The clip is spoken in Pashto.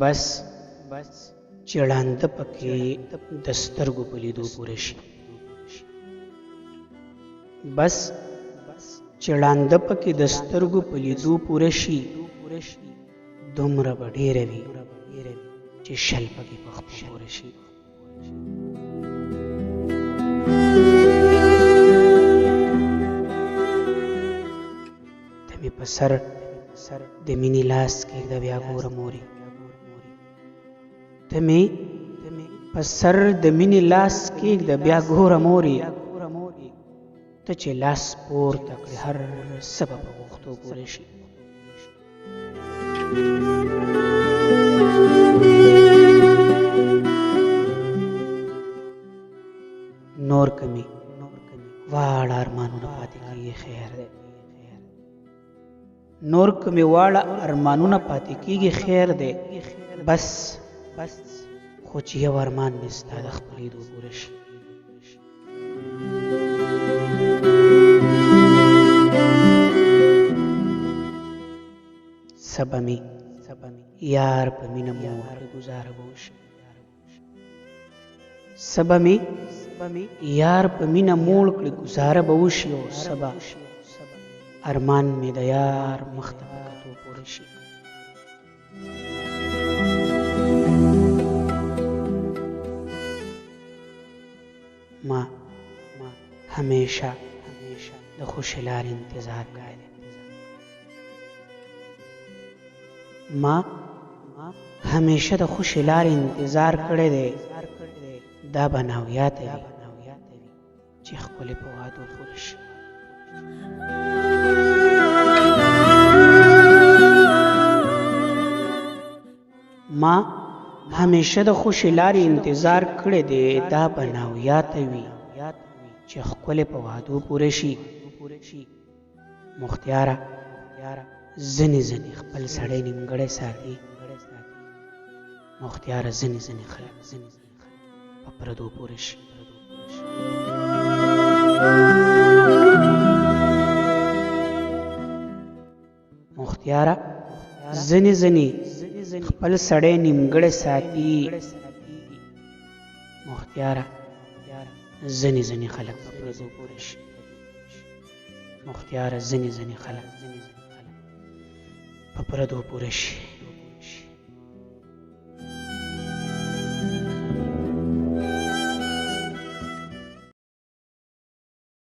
بس چې ړانده پکې د سترګو په لیدو پوره شي. بس چې ړانده پکې د سترګو په لیدو پوره شي، دومره به ډېره وي چې شل پکې په خپل پوره شي. ته مې په سر د مینې لاس کېږده بیا ګوره مورې، ته مې په سر د مینې لاس کېږده بیا ګوره مورې، ته چې لاس پورته کړې هر څه به په غوښتو پوره شي. نور که مې واړه ارمانونه پاتې کېږي خیر دی، نور که مې واړه ارمانونه پاتې کېږي خیر دی، بس خو چې یو ارمان مې ستا د خپلېدو پوره شي. سبا مې یار په مینه موړ ګزاره به وشي، سبا مې یار په مینه موړ کړې ګزاره به وشي، او سبا ارمان مې د یار مخ ته په کتو پوره شي. ما همیشه د خوشې لارې انتظار کړی دی، ما همیشه د خوشې لارې انتظار کړی دی، دا به ناویاته وي چې ښکلې په وعدو پوره شي. ما همیشه د خوشې لارې انتظار کړی دی، دا به ناویاته وي چې ښکلې په وعدو پوره شي. مختیاره ځینې خپل سړی نیمګړی ساتي، مختیاره ځینې خلک په پردو پوره شي. مختیاره ځینې خپل سړی نیمګړی ساتي، مختیاره ځینې خلک په پردو پوره شي. مختیاره ځینې خلک په پردو پوره شي.